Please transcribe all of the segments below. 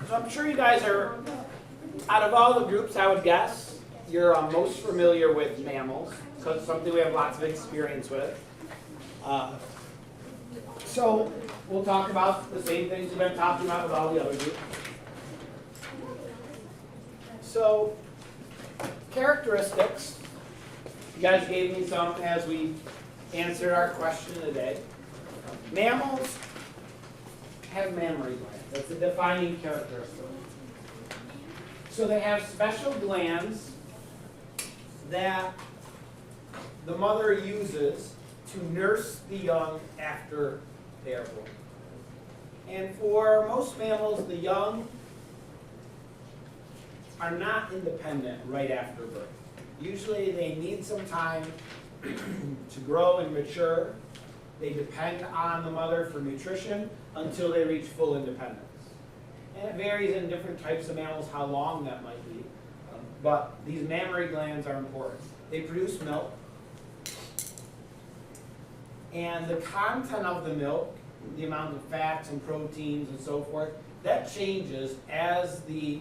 So I'm sure you guys are, out of all the groups, I would guess, you're most familiar with mammals, because it's something we have lots of experience with. So we'll talk about the same things we've been talking about with all the other groups. So, characteristics. You guys gave me some as we answered our question today. Mammals have mammary glands. That's a defining characteristic. So they have special glands that the mother uses to nurse the young after they are born. And for most mammals, the young are not independent right after birth. Usually they need some time to grow and mature. They depend on the mother for nutrition until they reach full independence. And it varies in different types of mammals how long that might be. But these mammary glands are important. They produce milk. And the content of the milk, the amount of fats and proteins and so forth, that changes as the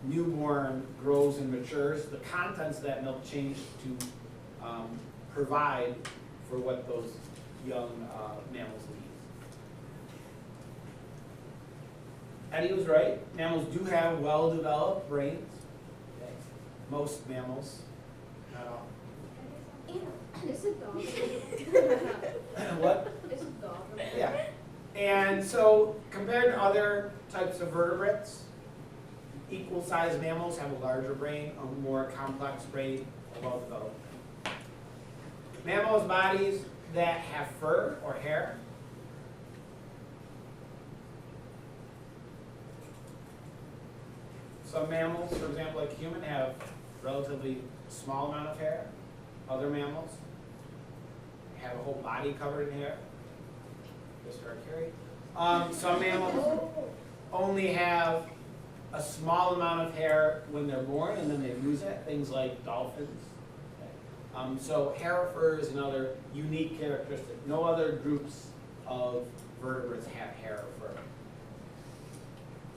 newborn grows and matures. The contents of that milk change to provide for what those young mammals need. Eddie was right. Mammals do have well-developed brains. Okay. Most mammals, not all. It's a dog. What? It's a dog. Yeah. And so compared to other types of vertebrates, equal-sized mammals have a larger brain, a more complex brain, well-developed. Mammals' bodies that have fur or hair. Some mammals, for example, like human, have relatively small amount of hair. Other mammals have a whole body covered in hair. Mr. Arcuri. Some mammals only have a small amount of hair when they're born, and then they lose it. Things like dolphins. Okay. So hair or fur is another unique characteristic. No other groups of vertebrates have hair or fur.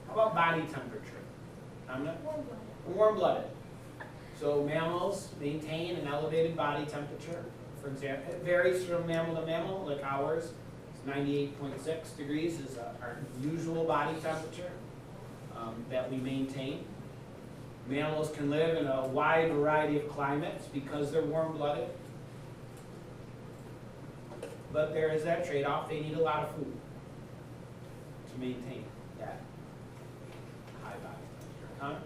How about body temperature? Warm-blooded. So mammals maintain an elevated body temperature. For example, it varies from mammal to mammal, like ours. It's 98.6 degrees is our usual body temperature that we maintain. Mammals can live in a wide variety of climates because they're warm-blooded. But there is that trade-off. They need a lot of food to maintain that high body temperature. Connor?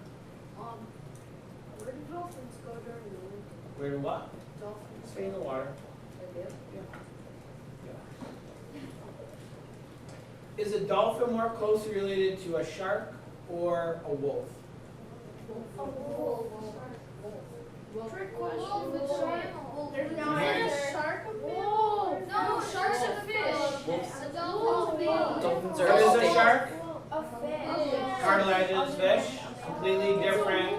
Where do dolphins go during the winter? Where do what? Dolphins. Stay in the water. They do? Yeah. Is a dolphin more closely related to a shark or a wolf? A wolf. Trick question. There's not a shark a wolf. No, shark's a fish. A dolphin's big. Dolphins What is a shark? A fish. Cartilaginous fish. Completely different.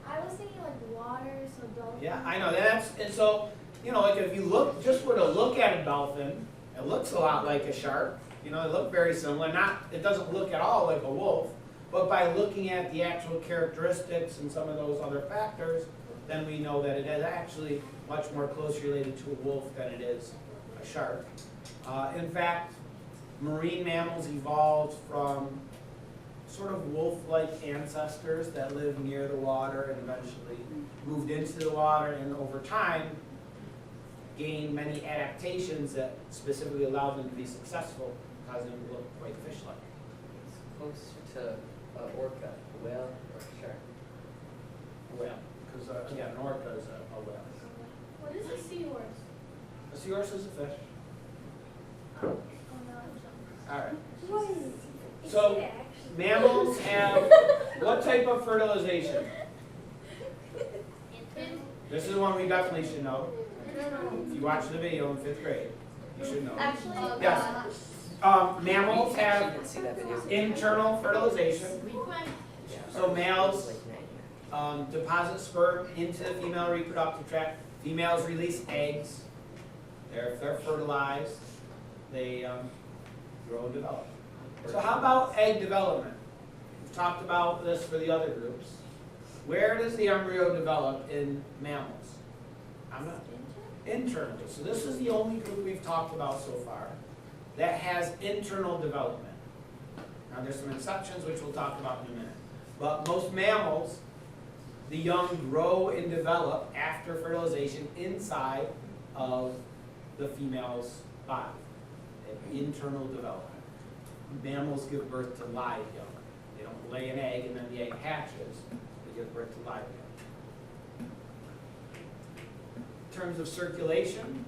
I was thinking like water, so dolphin. Yeah, I know. And so, like if you were to look at a dolphin, it looks a lot like a shark. They look very similar. It doesn't look at all like a wolf, but by looking at the actual characteristics and some of those other factors, then we know that it is actually much more closely related to a wolf than it is a shark. In fact, marine mammals evolved from sort of wolf-like ancestors that lived near the water and eventually moved into the water, and over time gained many adaptations that specifically allowed them to be successful, causing them to look quite fish-like. Closer to orca, a whale, or a shark. Whale, because an orca is a whale. What is a seahorse? A seahorse is a fish. Oh no. All right. What is So, it actually? mammals have what type of fertilization? This is one we definitely should know. If you watch the video in 5th grade, you should know. Actually, Yes. Mammals You have didn't see that video. internal fertilization. So males deposit sperm into the female reproductive tract. Females release eggs. If they're fertilized, they grow and develop. So how about egg development? talked about this for the other groups. Where does the embryo develop in mammals? I'm not internally. So this is the only group we've talked about so far that has internal development. Now there's some exceptions which we'll talk about in a minute. But most mammals, the young grow and develop after fertilization inside of the female's body. Internal development. Mammals give birth to live young. They don't lay an egg and then the egg hatches. They give birth to live young. In terms of circulation,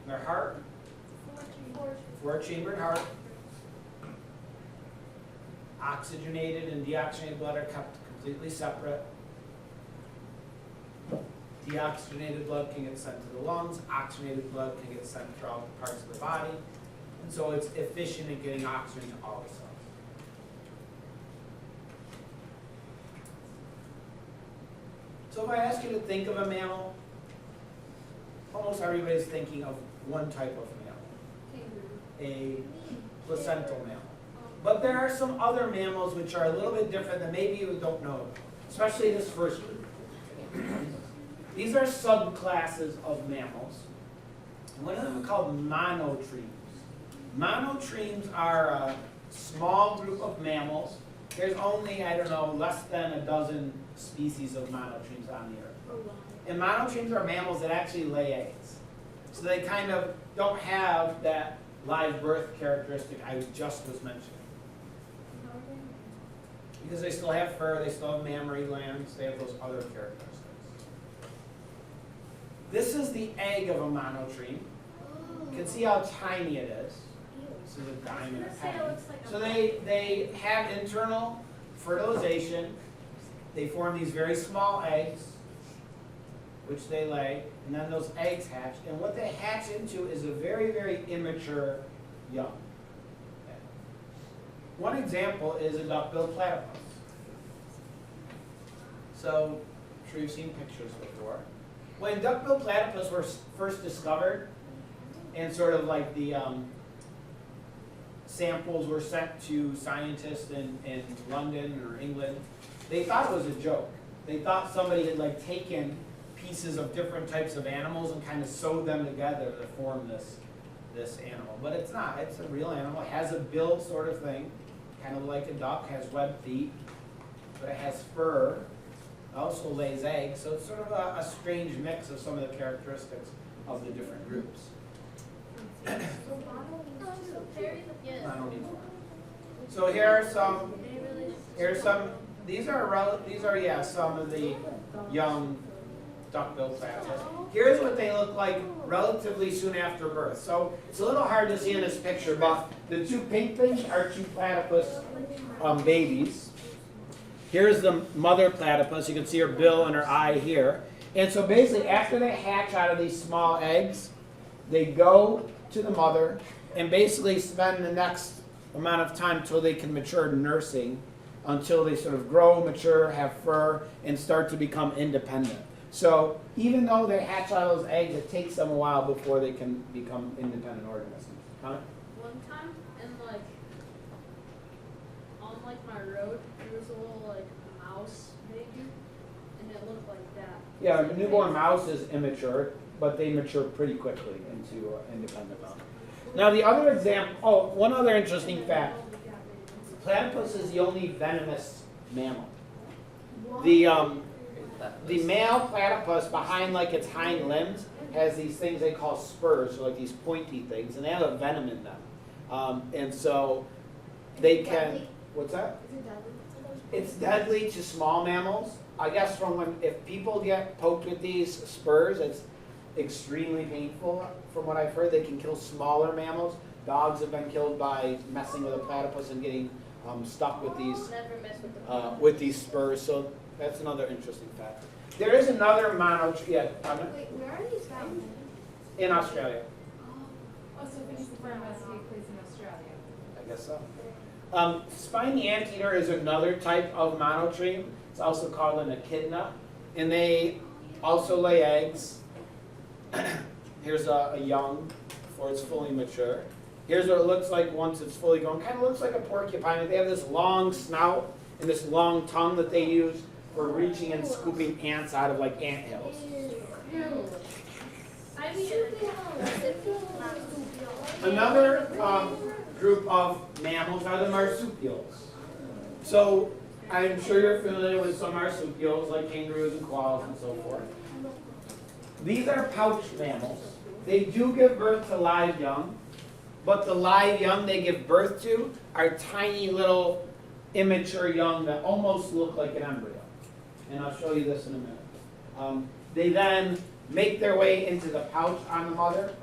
their heart, four-chambered heart, oxygenated and deoxygenated blood are kept completely separate. Deoxygenated blood can get sent to the lungs, oxygenated blood can get sent throughout the parts of the body, and so it's efficient in getting oxygen to all the cells. So if I ask you to think of a mammal, almost everybody's thinking of one type of mammal, a placental mammal. But there are some other mammals which are a little bit different that maybe you don't know, especially this first group. These are subclasses of mammals. One of them is called monotremes. Monotremes are a small group of mammals. There's only, I don't know, less than a dozen species of monotremes on the earth. And monotremes are mammals that actually lay eggs. So they kind of don't have that live birth characteristic I just was mentioning. Because they still have fur, they still have mammary glands, they have those other characteristics. This is the egg of a monotreme. You can see how tiny it is. This is a diamond of tiny. So they have internal fertilization. They form these very small eggs, which they lay, and then those eggs hatch. And what they hatch into is a very, very immature young. One example is a duck-billed platypus. So, I'm sure you've seen pictures before. When duck-billed platypus were first discovered, and sort of like the samples were sent to scientists in London or England, they thought it was a joke. They thought somebody had like taken pieces of different types of animals and kind of sewed them together to form this animal. But it's not. It's a real animal. It has a bill sort of thing, kind of like a duck, has webbed feet, but it has fur. It also lays eggs, so it's sort of a strange mix of some of the characteristics of the different groups. So here are some. These are some of the young duck-billed platypus. Here's what they look like relatively soon after birth. So it's a little hard to see in this picture, but the two pink things are two platypus babies. Here's the mother platypus. You can see her bill and her eye here. And so basically, after they hatch out of these small eggs, they go to the mother and basically spend the next amount of time until they can mature nursing, until they sort of grow, mature, have fur, and start to become independent. So even though they hatch out of those eggs, it takes them a while before they can become independent organisms. Comment? One time, on my road, there was a little mouse baby, and it looked like that. Yeah, a newborn mouse is immature, but they mature pretty quickly into independent mouse. Now the other example, one other interesting fact. Platypus is the only venomous mammal. The male platypus, behind like its hind limbs, has these things they call spurs, so like these pointy things, and they have a venom in them. And so they can, what's that? Is it deadly? It's deadly to small mammals. I guess if people get poked with these spurs, it's extremely painful. From what I've heard, they can kill smaller mammals. Dogs have been killed by messing with a platypus and getting stuck with these spurs. So that's another interesting fact. There is another monotreme. Yeah, Wait, where are these found? in Australia. Oh, so we just learned about snake place in Australia. I guess so. Spiny anteater is another type of monotreme. It's also called an echidna, and they also lay eggs. Here's a young before it's fully mature. Here's what it looks like once it's fully grown. Kind of looks like a porcupine. They have this long snout, and this long tongue that they use for reaching and scooping ants out of like ant hills. I mean, Another group of mammals are the marsupials. So I'm sure you're familiar with some marsupials like kangaroos and koalas and so forth. These are pouch mammals. They do give birth to live young, but the live young they give birth to are tiny little immature young that almost look like an embryo. And I'll show you this in a minute. They then make their way into the pouch on the mother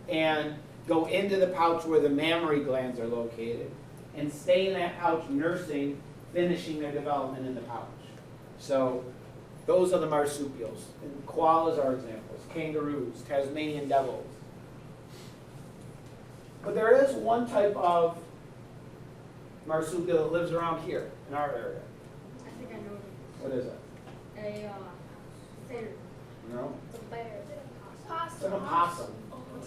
and go into the pouch where the mammary glands are located and stay in that pouch nursing, finishing their development in the pouch. So those are the marsupials. And koalas are examples, kangaroos, Tasmanian devils. But there is one type of marsupial that lives around here in our area. I think I know What is it? a bear. No? It's a bear. It's an opossum.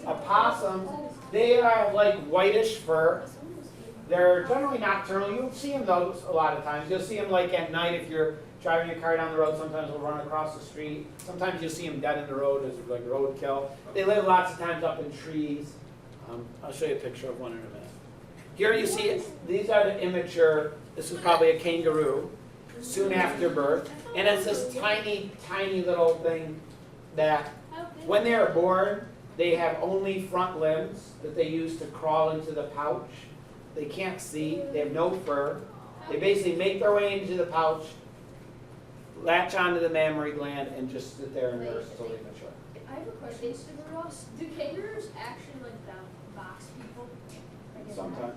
Opossums, they are like whitish fur. They're generally nocturnal. You don't see them those a lot of times. You'll see them like at night if you're driving your car down the road. Sometimes they'll run across the street. Sometimes you'll see them dead in the road as like roadkill. They live lots of times up in trees. I'll show you a picture of one in a minute. Here you see these are the immature. This is probably a kangaroo soon after birth. And it's this tiny, tiny little thing that when they are born, they have only front limbs that they use to crawl into the pouch. They can't see. They have no fur. They basically make their way into the pouch, latch onto the mammary gland, and just sit there and nurse until they mature. I have a question. Do kangaroos actually like box people? Sometimes.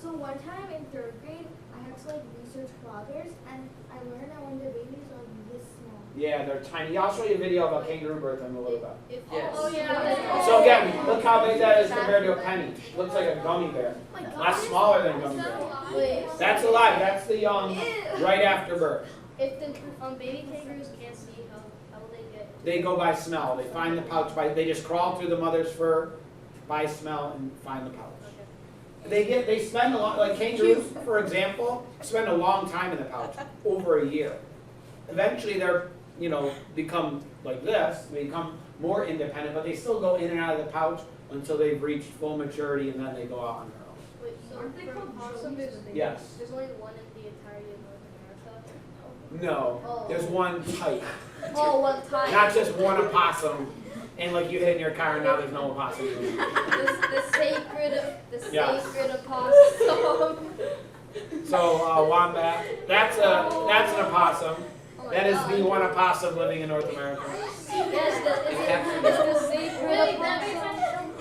So one time in 3rd grade, I had to research cloggers, and I learned that when the babies are this small. Yeah, they're tiny. I'll show you a video about kangaroo birth in a little bit. Yes. Oh yeah. So again, look how big that is compared to a penny. Looks like a gummy bear. That's smaller than a gummy bear. Wait. That's alive. That's the young right after birth. If the baby kangaroos can't see, how will they get? They go by smell. They find the pouch they just crawl through the mother's fur by smell and find the pouch. They spend a lot, like kangaroos, for example, spend a long time in the pouch, over a year. Eventually they're, become like this, they become more independent, but they still go in and out of the pouch until they've reached full maturity and then they go out on their own. Wait, so aren't they called possums? Yes. There's only one in the entirety of North America? No, Oh. there's one type, Oh, one type. not just one opossum, and like you hit in your car and now there's no opossum. The sacred Yeah. opossum. So wombat, that's an opossum. Oh my That is God. the one opossum living in North America. Yes, it's the sacred opossum.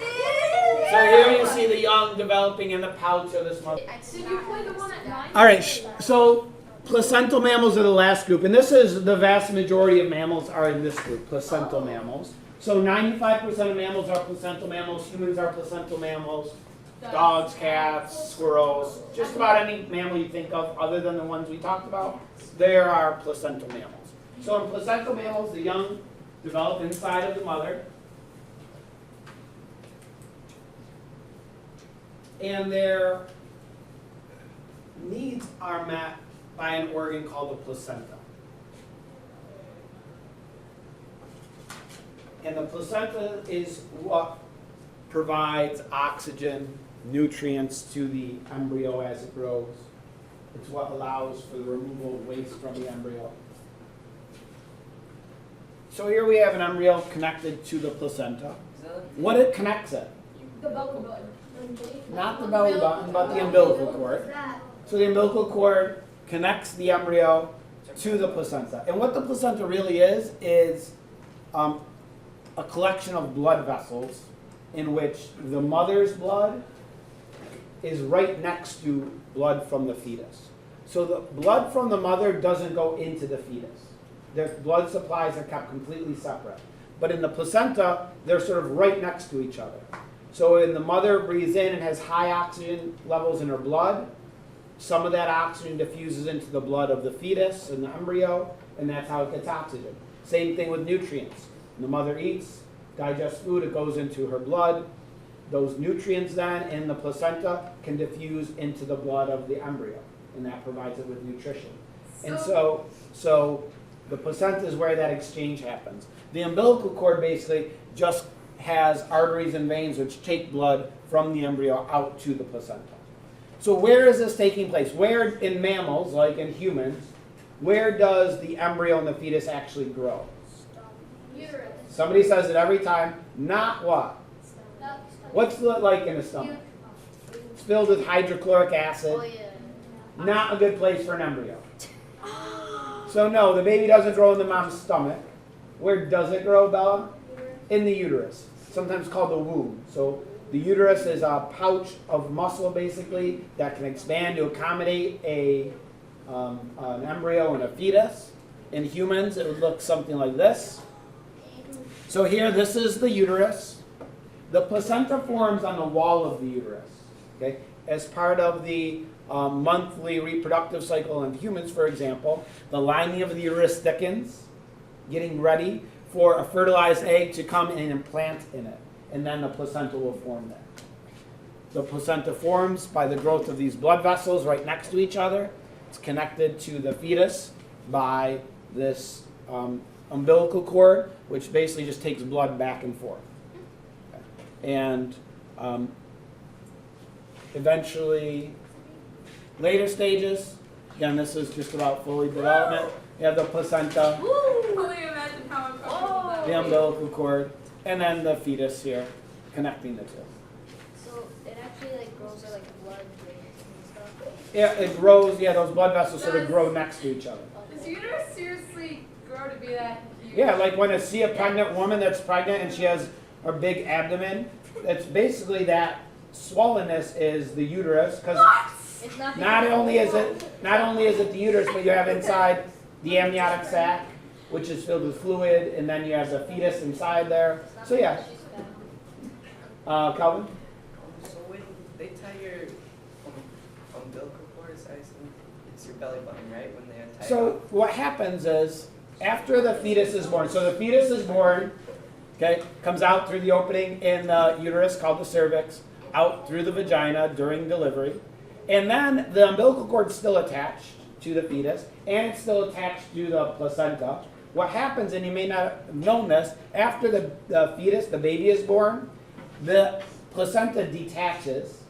So here you see the young developing in the pouch of this mother. Did you play the one at 9? All right, so placental mammals are the last group, and this is the vast majority of mammals are in this group, placental mammals. So 95% of mammals are placental mammals, humans are placental mammals, dogs, cats, squirrels, just about any mammal you think of other than the ones we talked about, there are placental mammals. So in placental mammals, the young develop inside of the mother, and their needs are met by an organ called the placenta. And the placenta is what provides oxygen, nutrients to the embryo as it grows. It's what allows for the removal of waste from the embryo. So here we have an embryo connected to the placenta. What it connects it? The belly button. Not the belly button, but the umbilical cord. So the umbilical cord connects the embryo to the placenta. And what the placenta really is a collection of blood vessels in which the mother's blood is right next to blood from the fetus. So the blood from the mother doesn't go into the fetus. Their blood supplies are kept completely separate. But in the placenta, they're sort of right next to each other. So when the mother breathes in and has high oxygen levels in her blood, some of that oxygen diffuses into the blood of the fetus and the embryo, and that's how it gets oxygen. Same thing with nutrients. When the mother eats, digests food, it goes into her blood. Those nutrients then in the placenta can diffuse into the blood of the embryo. and that provides it with nutrition. And so the placenta is where that exchange happens. The umbilical cord basically just has arteries and veins which take blood from the embryo out to the placenta. So where is this taking place? Where in mammals, like in humans, where does the embryo and the fetus actually grow? Uterus. Somebody says it every time. Not what? What's it like in the stomach? It's filled with hydrochloric acid. Oh yeah. Not a good place for an embryo. So no, the baby doesn't grow in the mom's stomach. Where does it grow, Bella? In the uterus, sometimes called the womb. So the uterus is a pouch of muscle, basically, that can expand to accommodate an embryo and a fetus. In humans, it would look something like this. So here, this is the uterus. The placenta forms on the wall of the uterus. Okay, as part of the monthly reproductive cycle in humans, for example, the lining of the uterus thickens, getting ready for a fertilized egg to come and implant in it, and then the placenta will form there. The placenta forms by the growth of these blood vessels right next to each other. It's connected to the fetus by this umbilical cord, which basically just takes blood back and forth. Okay. And eventually, later stages, again, this is just about fully development. You have the placenta, Only imagine how uncomfortable that the would be. umbilical cord, and then the fetus here, connecting the two. So it actually like grows out like blood veins and stuff. Yeah, it grows, those blood vessels sort of grow next to each other. Does uterus seriously grow to be that huge? Yeah, like when I see a pregnant woman that's pregnant and she has a big abdomen, it's basically that swollenness is the uterus, because It's not. not only is it the uterus, but you have inside the amniotic sac, which is filled with fluid, and then you have the fetus inside there. So yeah, Calvin? So when they tie your umbilical cord, it's your belly button, right? When they untie So what happens is, after the fetus is born, so the fetus is born, okay, comes out through the opening in the uterus called the cervix, out through the vagina during delivery, and then the umbilical cord is still attached to the fetus, and it's still attached to the placenta. What happens, and you may not have known this, after the fetus, the baby is born, the placenta detaches,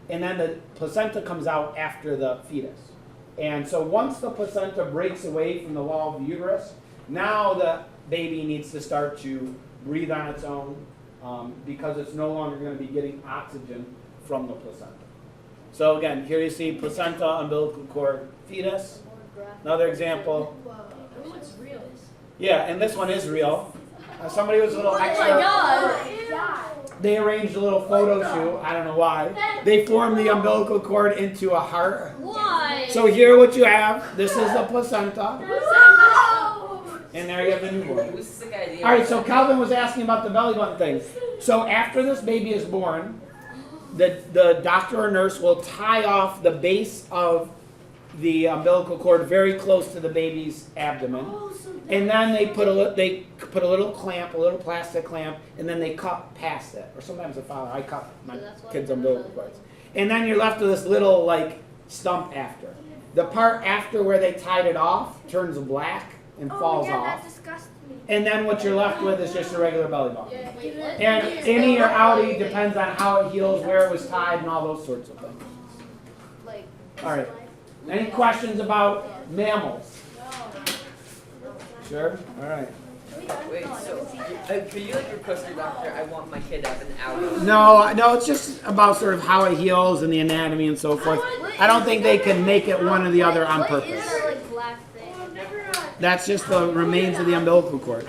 and then the placenta comes out after the fetus. And so once the placenta breaks away from the wall of the uterus, now the baby needs to start to breathe on its own because it's no longer going to be getting oxygen from the placenta. So again, here you see placenta, umbilical cord, fetus. Another example. Oh, it's real. Yeah, and this one is real. Somebody was a little extra. They arranged a little photo shoot. I don't know why. They formed the umbilical cord into a heart. Why? So here what you have, this is the placenta. And there you have the newborn. Who's the guy? All right, so Calvin was asking about the belly button thing. So after this baby is born, the doctor or nurse will tie off the base of the umbilical cord very close to the baby's abdomen. And then they put a little clamp, a little plastic clamp, and then they cut past it. Or sometimes I cut my So that's why kids' it's umbilical umbilical. cords. And then you're left with this little stump after. The part after where they tied it off turns black and falls That off. disgusts me. And then what you're left with is just a regular belly button. Wait, what? And innie or outie depends on how it heals, where it was tied, and all those sorts of things. Like. All right. Any questions about mammals? Sure? All right. Wait, so could you request your doctor? I want my kid to have an outie. No, it's just about sort of how it heals and the anatomy and so forth. I don't think they can make it one or the other on What is purpose. that like black thing? That's just the remains of the umbilical cord.